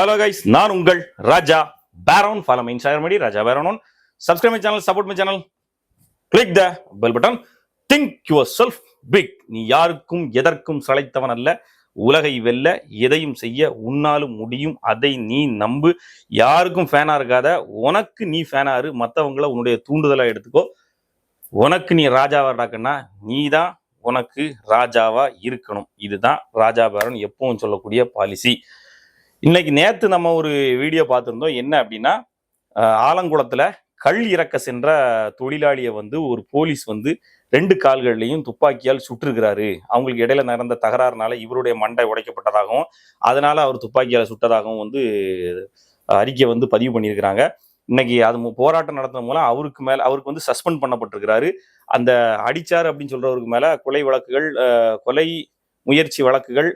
Hello guys, நான் உங்கள் ராஜா பேரோன். Follow my Instagram ID Raja பேரோன். Subscribe my channel, support my channel, click the bell button. Think yourself big. நீ யாருக்கும் எதற்கும் சளைத்தவன் அல்ல. உலகை வெல்ல எதையும் செய்ய உன்னாலும் முடியும். அதை நீ நம்பு. யாருக்கும் ஃபேனா இருக்காத. உனக்கு நீ ஃபேனாரு. மற்றவங்களை உன்னுடைய தூண்டுதலா எடுத்துக்கோ. உனக்கு நீ ராஜாவா இருக்கான்னா நீ தான் உனக்கு ராஜாவா இருக்கணும். இதுதான் ராஜா பேரோன் எப்பவும் சொல்லக்கூடிய பாலிசி. இன்னைக்கு நேற்று நம்ம ஒரு வீடியோ பார்த்துருந்தோம். என்ன அப்படின்னா, ஆலங்குளத்துல கல் இறக்க சென்ற தொழிலாளியை ஒரு போலீஸ் 2 கால்கள்லையும் துப்பாக்கியால் சுட்டிருக்கிறாரு. அவங்களுக்கு இடையில நடந்த தகராறுனால இவருடைய மண்டை உடைக்கப்பட்டதாகவும் அதனால அவர் துப்பாக்கியால் சுட்டதாகவும் அறிக்கை பதிவு பண்ணியிருக்கிறாங்க. இன்னைக்கு அது போராட்டம் நடத்தின மூலம் அவருக்கு சஸ்பெண்ட் பண்ணப்பட்டிருக்கிறாரு. அந்த அடிச்சாரு அப்படின்னு சொல்றவருக்கு மேல கொலை வழக்குகள், கொலை முயற்சி வழக்குகள்,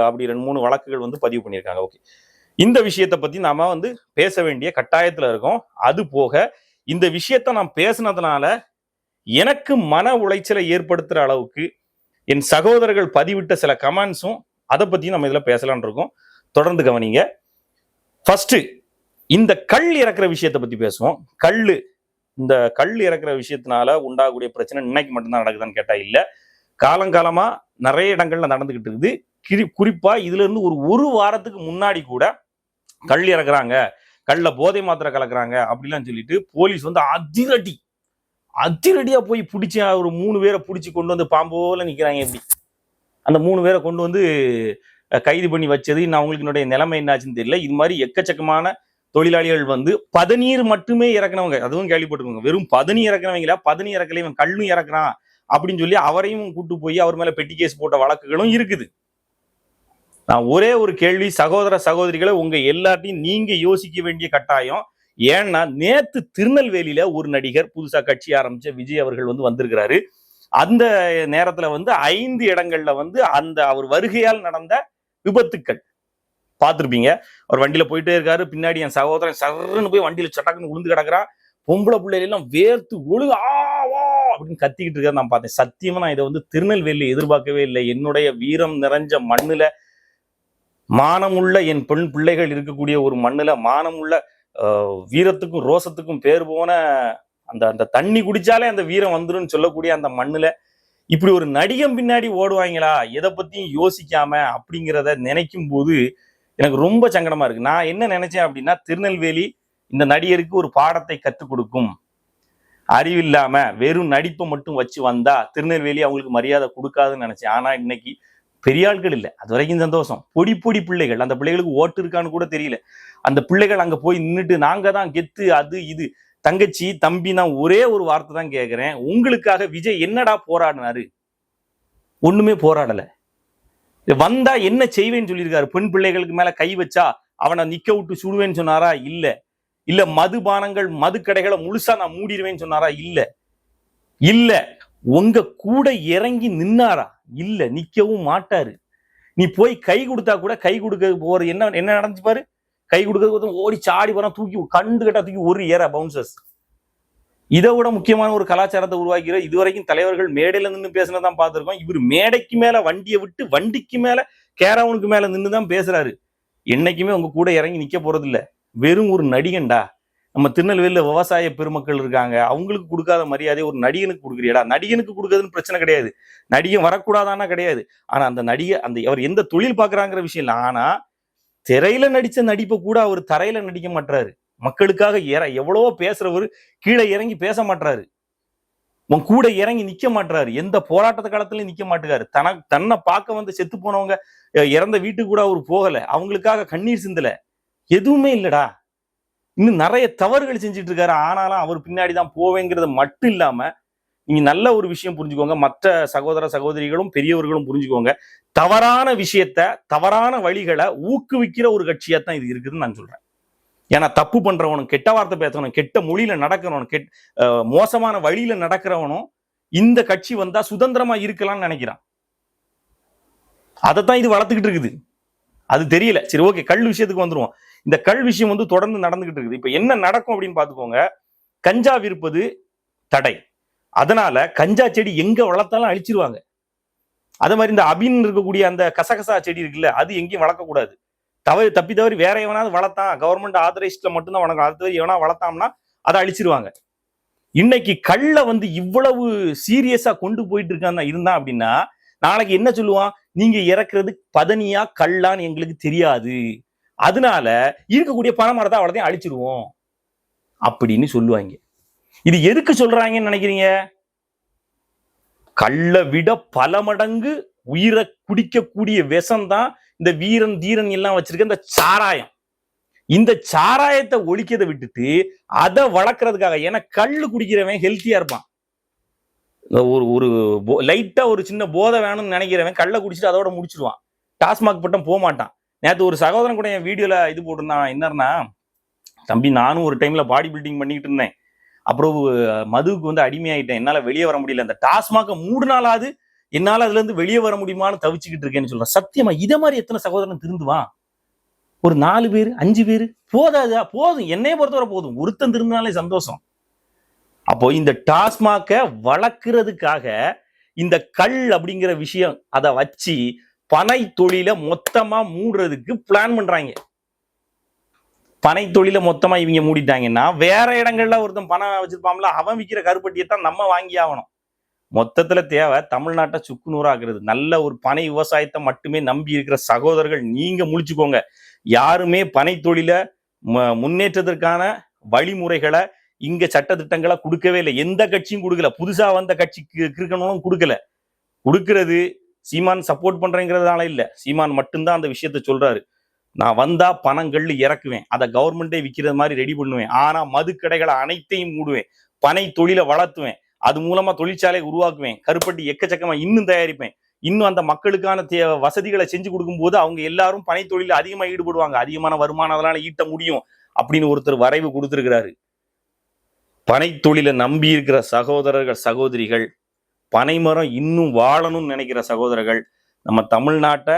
அப்படி 2-3 வழக்குகள் பதிவு பண்ணியிருக்காங்க. ஓகே, இந்த விஷயத்தை பத்தி நாம பேச வேண்டிய கட்டாயத்துல இருக்கோம். அது போக இந்த விஷயத்த நான் பேசினதுனால எனக்கு மன உளைச்சலை ஏற்படுத்துற அளவுக்கு என் சகோதரர்கள் பதிவிட்ட சில கமெண்ட்ஸும் அதை பத்தியும் நம்ம இதுல பேசலான் இருக்கோம். தொடர்ந்து கவனிங்க. ஃபர்ஸ்ட் இந்த கல் இறக்குற விஷயத்தை பத்தி பேசுவோம். இந்த கல் இறக்குற விஷயத்தினால உண்டாகக்கூடிய பிரச்சனை இன்னைக்கு மட்டும்தான் நடக்குதான்னு கேட்டா இல்ல, காலங்காலமா நிறைய இடங்கள்ல நடந்துகிட்டு இருக்குது. குறிப்பா இதுல இருந்து ஒரு வாரத்துக்கு முன்னாடி கூட கல் இறக்குறாங்க, கல்ல போதை மாத்திரை கலக்குறாங்க அப்படிலாம் சொல்லிட்டு போலீஸ் அதிரடியா போய் பிடிச்சி ஒரு 3 பேரை பிடிச்சி கொண்டு பாம்போல நிக்கிறாங்க. எப்படி அந்த 3 பேரை கொண்டு கைது பண்ணி வச்சது, இன்னும் அவங்களுக்கு நிலைமை என்னாச்சுன்னு தெரியல. இது மாதிரி எக்கச்சக்கமான தொழிலாளிகள் பதநீர் மட்டுமே இறக்குனவங்க, அதுவும் கேள்விப்பட்டிருக்கோங்க. வெறும் பதநீர் இறக்குனவங்களா, பதநீர் இறக்கல இவன் கல்லும் இறக்குறான் அப்படின்னு சொல்லி அவரையும் கூட்டு போய் அவர் மேல பெட்டி கேஸ் போட்ட வழக்குகளும் இருக்குது. நான் ஒரே ஒரு கேள்வி, சகோதர சகோதரிகளை உங்க எல்லாத்தையும் நீங்க யோசிக்க வேண்டிய கட்டாயம். ஏன்னா நேத்து திருநெல்வேலியில ஒரு நடிகர் புதுசா கட்சி ஆரம்பிச்ச விஜய் அவர்கள் வந்திருக்கிறாரு. அந்த நேரத்துல 5 இடங்கள்ல அந்த அவர் வருகையால் நடந்த விபத்துக்கள் பார்த்திருப்பீங்க. அவர் வண்டியில போயிட்டே இருக்காரு, பின்னாடி என் சகோதரன் சர்ன்னு போய் வண்டியில சட்டக்குன்னு விழுந்து கிடக்குறான். பொம்பளை பிள்ளைகள் எல்லாம் வேர்த்து ஒழுகு அப்படின்னு கத்திக்கிட்டு இருக்காரு. நான் பார்த்தேன். சத்தியமா நான் இதை திருநெல்வேலியில எதிர்பார்க்கவே இல்லை. என்னுடைய வீரம் நிறைஞ்ச மண்ணுல, மானமுள்ள என் பெண் பிள்ளைகள் இருக்கக்கூடிய ஒரு மண்ணுல, மானமுள்ள வீரத்துக்கும் ரோசத்துக்கும் பேர் போன அந்த தண்ணி குடிச்சாலே அந்த வீரம் வந்துடும் சொல்லக்கூடிய அந்த மண்ணுல இப்படி ஒரு நடிகம் பின்னாடி ஓடுவாங்களா, எதை பத்தியும் யோசிக்காம அப்படிங்கிறத நினைக்கும் போது எனக்கு ரொம்ப சங்கடமா இருக்கு. நான் என்ன நினைச்சேன் அப்படின்னா, திருநெல்வேலி இந்த நடிகருக்கு ஒரு பாடத்தை கற்றுக் கொடுக்கும். அறிவில்லாம வெறும் நடிப்பை மட்டும் வச்சு வந்தா திருநெல்வேலி அவங்களுக்கு மரியாதை கொடுக்காதுன்னு நினைச்சேன். ஆனா இன்னைக்கு பெரிய ஆட்கள் இல்லை, அது வரைக்கும் சந்தோஷம். பொடி பிள்ளைகள், அந்த பிள்ளைகளுக்கு ஓட்டு இருக்கான்னு கூட தெரியல. அந்த பிள்ளைகள் அங்க போய் நின்றுட்டு நாங்க தான் கெத்து, அது இது. தங்கச்சி தம்பி, நான் ஒரே ஒரு வார்த்தை தான் கேட்கிறேன். உங்களுக்காக விஜய் என்னடா போராடினாரு? ஒண்ணுமே போராடல. வந்தா என்ன செய்வேன்னு சொல்லியிருக்காரு? பெண் பிள்ளைகளுக்கு மேல கை வச்சா அவனை நிக்க விட்டு சுடுவேன்னு சொன்னாரா? இல்ல மதுபானங்கள், மதுக்கடைகளை முழுசா நான் மூடிடுவேன்னு சொன்னாரா? இல்ல உங்க கூட இறங்கி நின்னாரா? இல்ல, நிக்கவும் மாட்டாரு. நீ போய் கை கொடுத்தா கூட கை கொடுக்க போற என்ன நடந்துச்சு பாரு. கை கொடுக்க ஓடி சாடி வர, தூக்கி கண்டு கட்டா தூக்கி ஒரு பவுன்சர்ஸ். இதை விட முக்கியமான ஒரு கலாச்சாரத்தை உருவாக்கிற இதுவரைக்கும் தலைவர்கள் மேடையில நின்று பேசினதான் பார்த்திருக்கோம். இவர் மேடைக்கு மேல வண்டியை விட்டு வண்டிக்கு மேல கேரவனுக்கு மேல நின்றுதான் பேசுறாரு. என்னைக்குமே உங்க கூட இறங்கி நிக்க போறது இல்ல. வெறும் ஒரு நடிகன்டா. நம்ம திருநெல்வேலியில விவசாய பெருமக்கள் இருக்காங்க, அவங்களுக்கு கொடுக்காத மரியாதை ஒரு நடிகனுக்கு கொடுக்குறியடா. நடிகனுக்கு கொடுக்குறதுன்னு பிரச்சனை கிடையாது, நடிகன் வரக்கூடாதானா கிடையாது. ஆனா அந்த அவர் எந்த தொழில் பாக்குறாங்கிற விஷயம் இல்லை. ஆனா திரையில நடிச்ச நடிப்பை கூட அவர் தரையில நடிக்க மாட்டாரு. மக்களுக்காக எவ்வளவோ பேசுறவர் கீழே இறங்கி பேச மாட்டாரு. உன் கூட இறங்கி நிக்க மாட்டாரு. எந்த போராட்ட காலத்துலயும் நிக்க மாட்டுக்காரு. தன்னை பார்க்க செத்து போனவங்க இறந்த வீட்டுக்கு கூட அவர் போகல. அவங்களுக்காக கண்ணீர் சிந்தல. எதுவுமே இல்லடா. இன்னும் நிறைய தவறுகள் செஞ்சுட்டு இருக்காரு. ஆனாலும் அவர் பின்னாடிதான் போவேங்கிறது மட்டும் இல்லாம, நீங்க நல்ல ஒரு விஷயம் புரிஞ்சுக்கோங்க, மற்ற சகோதர சகோதரிகளும் பெரியவர்களும் புரிஞ்சுக்கோங்க. தவறான விஷயத்த, தவறான வழிகளை ஊக்குவிக்கிற ஒரு கட்சியா தான் இது இருக்குதுன்னு நான் சொல்றேன். ஏன்னா தப்பு பண்றவனும், கெட்ட வார்த்தை பேசணும், கெட்ட மொழியில நடக்கிறவனும், மோசமான வழியில நடக்கிறவனும் இந்த கட்சி வந்தா சுதந்திரமா இருக்கலாம்னு நினைக்கிறான். அதைத்தான் இது வளர்த்துக்கிட்டு இருக்குது. அது தெரியல. சரி, ஓகே, கல் விஷயத்துக்கு வந்துருவோம். இந்த கல் விஷயம் தொடர்ந்து நடந்துகிட்டு இருக்குது. இப்ப என்ன நடக்கும் அப்படின்னு பாத்துக்கோங்க. கஞ்சா விற்பது தடை. அதனால கஞ்சா செடி எங்க வளர்த்தாலும் அழிச்சிருவாங்க. அதே மாதிரி இந்த அபின் இருக்கக்கூடிய அந்த கசகசா செடி இருக்குல்ல, அது எங்கேயும் வளர்க்கக்கூடாது. தப்பி தவறி வேற எவனாவது வளர்த்தான், கவர்மெண்ட் ஆதரைஸ்ட்ல மட்டும்தான் உனக்கு அது எவனா வளர்த்தாம்னா அதை அழிச்சிருவாங்க. இன்னைக்கு கள்ள வந்து இவ்வளவு சீரியஸா கொண்டு போயிட்டு இருக்கான் இருந்தான் அப்படின்னா நாளைக்கு என்ன சொல்லுவான், நீங்க இறக்குறது பதனியா கள்ளான்னு எங்களுக்கு தெரியாது, அதனால இருக்கக்கூடிய பனைமரத்தை அவ்வளோதையும் அழிச்சிருவோம் அப்படின்னு சொல்லுவாங்க. இது எதுக்கு சொல்றாங்கன்னு நினைக்கிறீங்க? கள்ள விட பல மடங்கு உயிரை குடிக்கக்கூடிய விஷம் தான் இந்த வீரன் தீரன் எல்லாம் வச்சிருக்க இந்த சாராயம். இந்த சாராயத்தை ஒழிக்கிறதை விட்டுட்டு அதை வளர்க்கறதுக்காக, ஏன்னா கள்ளு குடிக்கிறவன் ஹெல்த்தியா இருப்பான், ஒரு லைட்டா ஒரு சின்ன போதை வேணும்னு நினைக்கிறவன் கள்ள குடிச்சிட்டு அதோட முடிச்சிருவான், டாஸ்மாக் பட்டம் போக மாட்டான். நேற்று ஒரு சகோதரன் கூட என் வீடியோல இது போட்டிருந்தான், என்னன்னா தம்பி நானும் ஒரு டைம்ல பாடி பில்டிங் பண்ணிட்டு இருந்தேன், அப்புறம் மதுவுக்கு வந்து அடிமையாயிட்டேன், என்னால வெளியே வர முடியல, அந்த டாஸ்மாக 3 நாளாவது என்னால அதுல இருந்து வெளியே வர முடியுமான்னு தவிச்சுக்கிட்டு இருக்கேன்னு சொல்றேன். சத்தியமா இதை மாதிரி எத்தனை சகோதரன் திருந்துவான்? ஒரு 4 பேர் 5 பேர் போதாதா? போதும், என்னைய பொறுத்தவரை போதும், ஒருத்தன் திருந்தினாலே சந்தோஷம். அப்போ இந்த டாஸ்மாக வளர்க்கறதுக்காக இந்த கள் அப்படிங்கிற விஷயம் அதை வச்சு பனை தொழில மொத்தமா மூடுறதுக்கு பிளான் பண்றாங்க. பனை தொழில மொத்தமா இவங்க மூடிட்டாங்கன்னா வேற இடங்கள்ல ஒருத்தன் பணம் வச்சிருப்பான்ல, அவன் விற்கிற கருப்பட்டியத்தான் நம்ம வாங்கி ஆகணும். மொத்தத்துல தேவை தமிழ்நாட்டை சுக்குநூறாக்குறது. நல்ல ஒரு பனை விவசாயத்தை மட்டுமே நம்பி இருக்கிற சகோதரர்கள் நீங்க முழிச்சுக்கோங்க. யாருமே பனை தொழில முன்னேற்றத்திற்கான வழிமுறைகளை இங்க சட்டத்திட்டங்களை கொடுக்கவே இல்லை, எந்த கட்சியும் கொடுக்கல, புதுசா வந்த கட்சிக்கு இருக்கணும் கொடுக்கல. கொடுக்கிறது சீமான் சப்போர்ட் பண்றேங்கிறதுனால இல்ல, சீமான் மட்டும்தான் அந்த விஷயத்த சொல்றாரு, நான் வந்தா பணங்கள் இறக்குவேன், அதை கவர்மெண்டே விற்கிறது மாதிரி ரெடி பண்ணுவேன், ஆனா மதுக்கடைகளை அனைத்தையும் மூடுவேன், பனை தொழிலை வளர்த்துவேன், அது மூலமா தொழிற்சாலை உருவாக்குவேன், கருப்பட்டி எக்கச்சக்கமா இன்னும் தயாரிப்பேன், இன்னும் அந்த மக்களுக்கான வசதிகளை செஞ்சு கொடுக்கும் போது அவங்க எல்லாரும் பனை தொழில அதிகமா ஈடுபடுவாங்க, அதிகமான வருமானம் அதனால ஈட்ட முடியும் அப்படின்னு ஒருத்தர் வரைவு கொடுத்திருக்கிறாரு. பனை தொழிலை நம்பி இருக்கிற சகோதரர்கள் சகோதரிகள், பனைமரம் இன்னும் வாழணும்னு நினைக்கிற சகோதரர்கள், நம்ம தமிழ்நாட்டை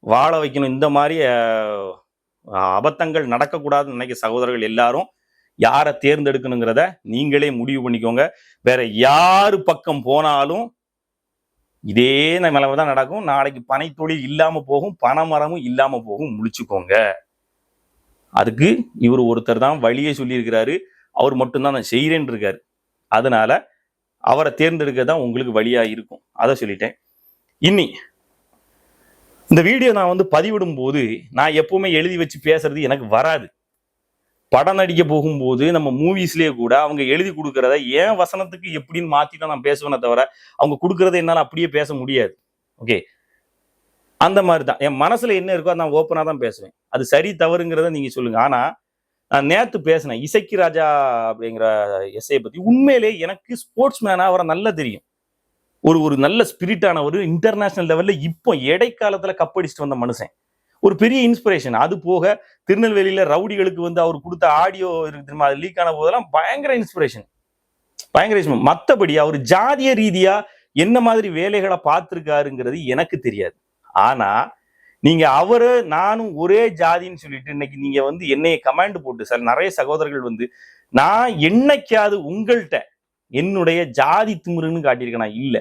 வாழ வைக்கணும், இந்த மாதிரி அபத்தங்கள் நடக்கக்கூடாதுன்னு நினைக்கிற சகோதரர்கள் எல்லாரும் யாரை தேர்ந்தெடுக்கணுங்கிறத நீங்களே முடிவு பண்ணிக்கோங்க. வேற யாரு பக்கம் போனாலும் இதே நிலைமை தான் நடக்கும். நாளைக்கு பனை தொழில் இல்லாம போகும், பனைமரமும் இல்லாம போகும், முழிச்சுக்கோங்க. அதுக்கு இவர் ஒருத்தர் தான் வழியே சொல்லியிருக்கிறாரு, அவர் மட்டும்தான் நான் செய்கிறேன்னு இருக்காரு, அதனால அவரை தேர்ந்தெடுக்க தான் உங்களுக்கு வழியா இருக்கும். அதை சொல்லிட்டேன். இன்னி இந்த வீடியோ நான் வந்து பதிவிடும் போது நான் எப்பவுமே எழுதி வச்சு பேசுறது எனக்கு வராது. படம் நடிக்க போகும்போது நம்ம மூவிஸ்லயே கூட அவங்க எழுதி கொடுக்கறத ஏன் வசனத்துக்கு எப்படின்னு மாத்தி தான் நான் பேசுவேனே தவிர அவங்க கொடுக்கறத என்னால அப்படியே பேச முடியாது. ஓகே, அந்த மாதிரி தான் என் மனசுல என்ன இருக்கோ நான் ஓப்பனா தான் பேசுவேன். அது சரி தவறுங்கிறத நீங்க சொல்லுங்க. ஆனா நான் நேத்து பேசினேன் இசக்கி ராஜா அப்படிங்கிற எஸ்ஐயை பத்தி. உண்மையிலே எனக்கு ஸ்போர்ட்ஸ் மேனா அவரை நல்லா தெரியும், ஒரு நல்ல ஸ்பிரிட்டானவர், இன்டர்நேஷனல் லெவல்ல இப்போ இடைக்காலத்துல கப்படிச்சுட்டு வந்த மனுஷன், ஒரு பெரிய இன்ஸ்பிரேஷன். அது போக திருநெல்வேலியில ரவுடிகளுக்கு வந்து அவர் கொடுத்த ஆடியோ இருக்கு தெரியுமா, அது லீக் ஆன போதெல்லாம் பயங்கர இன்ஸ்பிரேஷன். மற்றபடி அவர் ஜாதிய ரீதியா என்ன மாதிரி வேலைகளை பார்த்திருக்காருங்கிறது எனக்கு தெரியாது. ஆனா நீங்க அவரு நானும் ஒரே ஜாதின்னு சொல்லிட்டு இன்னைக்கு நீங்க வந்து என்னைய கமாண்ட் போட்டு சார் நிறைய சகோதரர்கள் வந்து நான் என்னைக்காவது உங்கள்கிட்ட என்னுடைய ஜாதி திமிருன்னு காட்டியிருக்கேன். நான் இல்ல,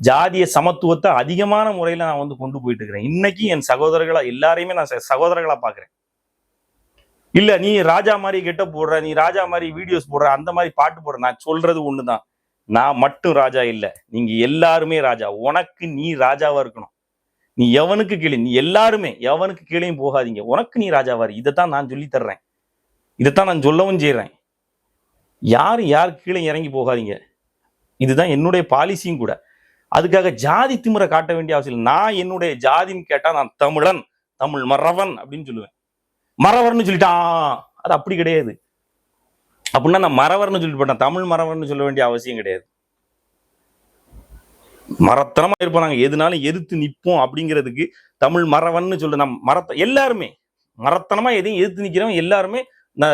ஜாதிய சமத்துவத்தை அதிகமான முறையில நான் வந்து கொண்டு போயிட்டு இருக்கிறேன். இன்னைக்கு என் சகோதரர்களா எல்லாரையுமே நான் சகோதரர்களா பாக்குறேன். இல்ல நீ ராஜா மாதிரி கெட்ட போடுற, நீ ராஜா மாதிரி வீடியோஸ் போடுற, அந்த மாதிரி பாட்டு போடுற, நான் சொல்றது ஒண்ணுதான், நான் மட்டும் ராஜா இல்ல, நீங்க எல்லாருமே ராஜா. உனக்கு நீ ராஜாவா இருக்கணும், நீ எவனுக்கு கீழே, நீ எல்லாருமே எவனுக்கு கீழேயும் போகாதீங்க, உனக்கு நீ ராஜாவாரு. இதைத்தான் நான் சொல்லி தர்றேன், இதைத்தான் நான் சொல்லவும் செய்யறேன். யாரும் யாருக்கு கீழே இறங்கி போகாதீங்க, இதுதான் என்னுடைய பாலிசியும் கூட. அதுக்காக ஜாதி திமிரை காட்ட வேண்டிய அவசியம் இல்லை. நான் என்னுடைய ஜாதின்னு கேட்டா நான் தமிழன், தமிழ் மறவன் அப்படின்னு சொல்லுவேன். மறவர்னு சொல்லிட்டான், அது அப்படி கிடையாது. அப்படின்னா நான் மறவர்னு சொல்லிட்டு போட்டேன், தமிழ் மறவர்னு சொல்ல வேண்டிய அவசியம் கிடையாது. மரத்தனமா இருப்போம், நாங்க எதுனாலும் எதிர்த்து நிற்போம் அப்படிங்கிறதுக்கு தமிழ் மறவன்னு சொல்ல நம்ம எல்லாருமே மரத்தனமா எதையும் எதிர்த்து நிக்கிறவன் எல்லாருமே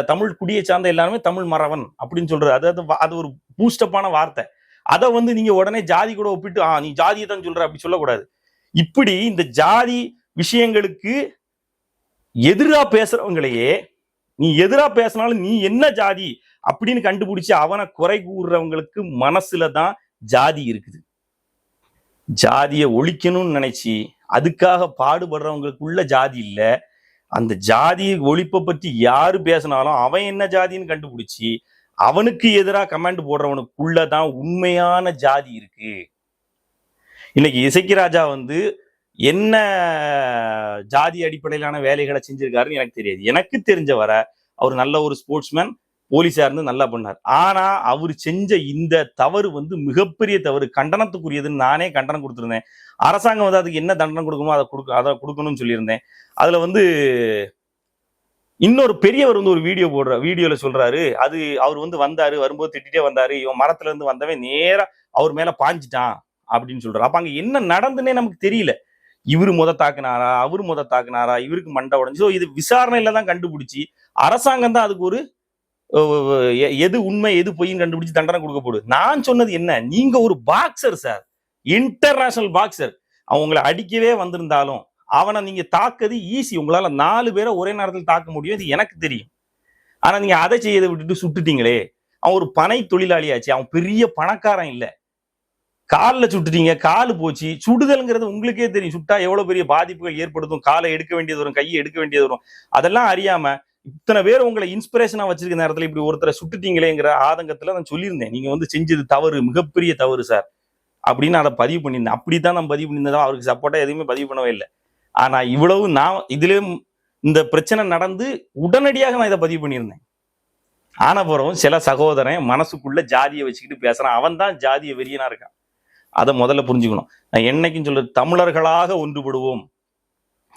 தமிழ் குடியை சார்ந்த எல்லாருமே தமிழ் மறவன் அப்படின்னு சொல்றது. அது ஒரு பூஸ்டப்பான வார்த்தை. அதை வந்து நீங்க உடனே ஜாதி கூட ஒப்பிட்டு நீ ஜாதியை தான் சொல்ற அப்படி சொல்லக்கூடாது. இப்படி இந்த ஜாதி விஷயங்களுக்கு எதிரா பேசுறவங்களையே நீ எதிரா பேசினாலும் நீ என்ன ஜாதி அப்படின்னு கண்டுபிடிச்சு அவனை குறை கூறுறவங்களுக்கு மனசுலதான் ஜாதி இருக்குது. ஜாதியை ஒழிக்கணும்னு நினைச்சு அதுக்காக பாடுபடுறவங்களுக்குள்ள ஜாதி இல்ல, அந்த ஜாதி ஒழிப்பை பற்றி யாரு பேசினாலும் அவன் என்ன ஜாதின்னு கண்டுபிடிச்சி அவனுக்கு எதிராக கமெண்ட் போடுறவனுக்குள்ளதான் உண்மையான ஜாதி இருக்கு. இன்னைக்கு இசைக்கிராஜா வந்து என்ன ஜாதி அடிப்படையிலான வேலைகளை செஞ்சிருக்காருன்னு எனக்கு தெரியாது. எனக்கு தெரிஞ்ச வர அவர் நல்ல ஒரு ஸ்போர்ட்ஸ்மேன், போலீஸா இருந்து நல்லா பண்ணார். ஆனா அவர் செஞ்ச இந்த தவறு வந்து மிகப்பெரிய தவறு, கண்டனத்துக்குரியதுன்னு நானே கண்டனம் கொடுத்திருந்தேன். அரசாங்கம் வந்து அதுக்கு என்ன தண்டனை கொடுக்கணுமோ அதை கொடுக்கணும்னு சொல்லியிருந்தேன். அதுல வந்து இன்னொரு பெரியவர் வந்து ஒரு வீடியோல சொல்றாரு, அது அவர் வந்து வந்தாரு, வரும்போது திட்டிட்டே வந்தாரு, இவன் மரத்துல இருந்து வந்தவன் நேரா அவர் மேல பாஞ்சிட்டான் அப்படின்னு சொல்றாரு. அப்ப அங்க என்ன நடந்துன்னே நமக்கு தெரியல. இவரு தாக்குனாரா, அவரு தாக்குனாரா, இவருக்கு மண்டை உடைஞ்சு. இது விசாரணையில தான் கண்டுபிடிச்சி அரசாங்கம் தான் அதுக்கு ஒரு எது உண்மை எது பொய்ன்னு கண்டுபிடிச்சு தண்டனை கொடுக்க போடுது. நான் சொன்னது என்ன, நீங்க ஒரு பாக்ஸர் சார், இன்டர்நேஷனல் பாக்ஸர். அவன் உங்களை அடிக்கவே வந்திருந்தாலும் அவனை நீங்க தாக்குறது ஈஸி. உங்களால 4 பேரை ஒரே நேரத்தில் தாக்க முடியும், இது எனக்கு தெரியும். ஆனா நீங்க அதை செய்யதை விட்டுட்டு சுட்டுட்டீங்களே. அவன் ஒரு பனை தொழிலாளியாச்சு, அவன் பெரிய பணக்காரன் இல்ல. காலில் சுட்டுட்டீங்க, காலு போச்சு. சுடுதல்ங்கிறது உங்களுக்கே தெரியும், சுட்டா எவ்வளவு பெரிய பாதிப்புகள் ஏற்படுத்தும். காலை எடுக்க வேண்டியது வரும், கையை எடுக்க வேண்டியது வரும். அதெல்லாம் அறியாம இத்தனை பேர் உங்களை இன்ஸ்பிரேஷனா வச்சிருக்க நேரத்துல இப்படி ஒருத்தரை சுட்டுட்டீங்களேங்கிற ஆதங்கத்துல நான் சொல்லியிருந்தேன், நீங்க வந்து செஞ்சது தவறு, மிகப்பெரிய தவறு சார் அப்படின்னு அதை பதிவு பண்ணியிருந்தேன். அப்படித்தான் நான் பதிவு பண்ணியிருந்தேன். அவருக்கு சப்போர்ட்டா எதுவுமே பதிவு பண்ணவே இல்லை. ஆனா இவ்வளவு நான் இதுலயும் இந்த பிரச்சனை நடந்து உடனடியாக நான் இதை பதிவு பண்ணியிருந்தேன். ஆன பிறகும் சில சகோதரன் மனசுக்குள்ள ஜாதியை வச்சுக்கிட்டு பேசுறான். அவன் தான் ஜாதிய வெறியனா இருக்கான். அதை முதல்ல புரிஞ்சுக்கணும். நான் என்னைக்கும் சொல்றது, தமிழர்களாக ஒன்றுபடுவோம்.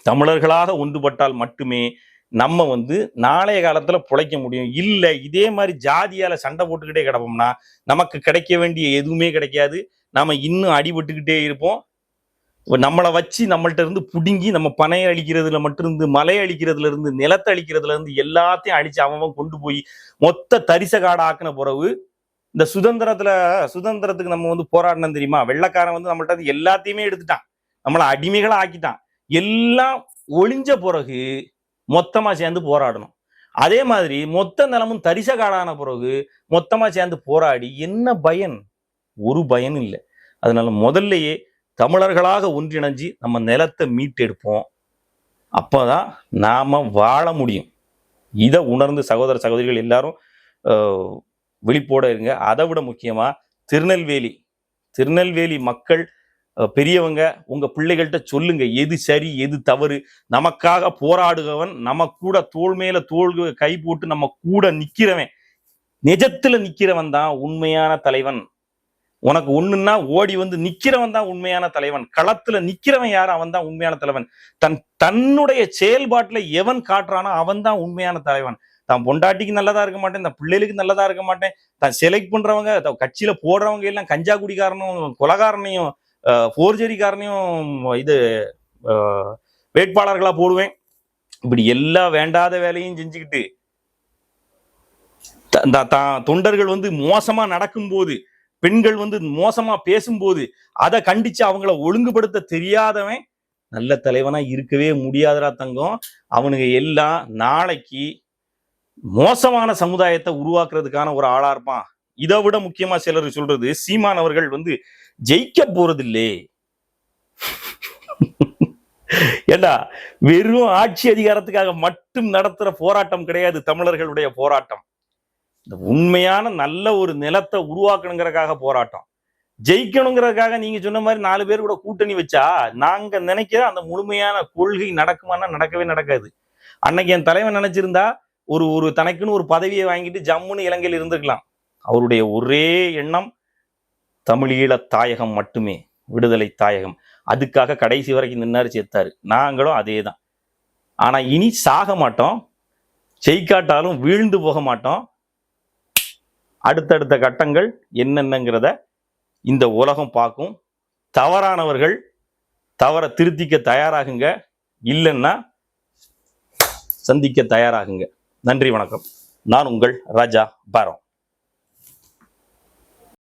தமிழர்களாக ஒன்றுபட்டால் மட்டுமே நம்ம வந்து நாளைய காலத்துல பிழைக்க முடியும். இல்ல இதே மாதிரி ஜாதியால சண்டை போட்டுக்கிட்டே கிடப்போம்னா நமக்கு கிடைக்க வேண்டிய எதுவுமே கிடைக்காது. நாம இன்னும் அடிபட்டுக்கிட்டே இருப்போம். நம்மளை வச்சு நம்மள்ட்ட இருந்து புடுங்கி நம்ம பனையை அழிக்கிறதுல மட்டும் இருந்து, மலை அழிக்கிறதுல இருந்து, நிலத்தை அழிக்கிறதுல இருந்து எல்லாத்தையும் அழிச்சு அவன் கொண்டு போய் மொத்த தரிச காடை ஆக்கின பிறகு இந்த சுதந்திரத்துக்கு நம்ம வந்து போராடணும் தெரியுமா? வெள்ளைக்காரன் வந்து நம்மள்ட்ட எல்லாத்தையுமே எடுத்துட்டான், நம்மளை அடிமைகளா ஆக்கிட்டான். எல்லாம் ஒளிஞ்ச பிறகு மொத்தமா சேர்ந்து போராடணும். அதே மாதிரி மொத்த நிலமும் தரிச காடான பிறகு மொத்தமா சேர்ந்து போராடி என்ன பயன்? ஒரு பயன் இல்லை. அதனால முதல்லயே தமிழர்களாக ஒன்றிணைஞ்சு நம்ம நிலத்தை மீட்டெடுப்போம். அப்பதான் நாம வாழ முடியும். இதை உணர்ந்து சகோதர சகோதரிகள் எல்லாரும் விழிப்போட இருங்க. அதை விட முக்கியமா திருநெல்வேலி மக்கள் பெரியவங்க உங்க பிள்ளைகள்கிட்ட சொல்லுங்க, எது சரி எது தவறு. நமக்காக போராடுகவன், நம்ம கூட தோள் மேல தோள் கை போட்டு நம்ம கூட நிக்கிறவன், நிஜத்துல நிக்கிறவன் தான் உண்மையான தலைவன். உனக்கு ஒண்ணுன்னா ஓடி வந்து நிக்கிறவன் தான் உண்மையான தலைவன். களத்துல நிக்கிறவன் யாரு? அவன் தான் உண்மையான தலைவன். தன்னுடைய செயல்பாட்டுல எவன் காட்டுறானோ அவன் தான் உண்மையான தலைவன். தான் பொண்டாட்டிக்கு நல்லதா இருக்க மாட்டேன், தன் பிள்ளைகளுக்கு நல்லதா இருக்க மாட்டேன், தான் செலக்ட் பண்றவங்க கட்சியில போடுறவங்க எல்லாம் கஞ்சா குடிக்காரனும் கொலகாரனையும் போர்ஜரிக்காரனையும் இது வேட்பாளர்களா போடுவேன். இப்படி எல்லா வேண்டாத வேலையும் செஞ்சுக்கிட்டு தொண்டர்கள் வந்து மோசமா நடக்கும்போது, பெண்கள் வந்து மோசமா பேசும்போது அதை கண்டிச்சு அவங்கள ஒழுங்குபடுத்த தெரியாதவன் நல்ல தலைவனா இருக்கவே முடியாதரா தங்கம். அவனுங்க எல்லாம் நாளைக்கு மோசமான சமுதாயத்தை உருவாக்குறதுக்கான ஒரு ஆளா இருப்பான். இதை விட முக்கியமா சிலர் சொல்றது, சீமான் அவர்கள் வந்து ஜெயிக்க போறதில்லை. ஏண்டா, வெறும் ஆட்சி அதிகாரத்துக்காக மட்டும் நடத்துற போராட்டம் கிடையாது தமிழர்களுடைய போராட்டம். இந்த உண்மையான நல்ல ஒரு நிலத்தை உருவாக்கணுங்கிறதுக்காக போராட்டம். ஜெயிக்கணுங்கிறதுக்காக நீங்க சொன்ன மாதிரி 4 பேர் கூட கூட்டணி வச்சா நாங்க நினைக்கிற அந்த முழுமையான கொள்கை நடக்குமானா நடக்கவே நடக்காது. அன்னைக்கு என் தலைவன் நினைச்சிருந்தா ஒரு தனக்குன்னு ஒரு பதவியை வாங்கிட்டு ஜம்முன்னு இலங்கையில் இருந்திருக்கலாம். அவருடைய ஒரே எண்ணம் தமிழீழ தாயகம் மட்டுமே, விடுதலை தாயகம். அதுக்காக கடைசி வரைக்கும் நின்னாரு, செத்தாரு. நாங்களும் அதே தான். ஆனா இனி சாக மாட்டோம், ஜெயிக்காட்டாலும் வீழ்ந்து போக மாட்டோம். அடுத்தடுத்த கட்டங்கள் என்னென்னங்கிறத இந்த உலகம் பார்க்கும். தவறானவர்கள் தவற திருத்திக்க தயாராகுங்க, இல்லைன்னா சந்திக்க தயாராகுங்க. நன்றி, வணக்கம். நான் உங்கள் ராஜா பாரம்.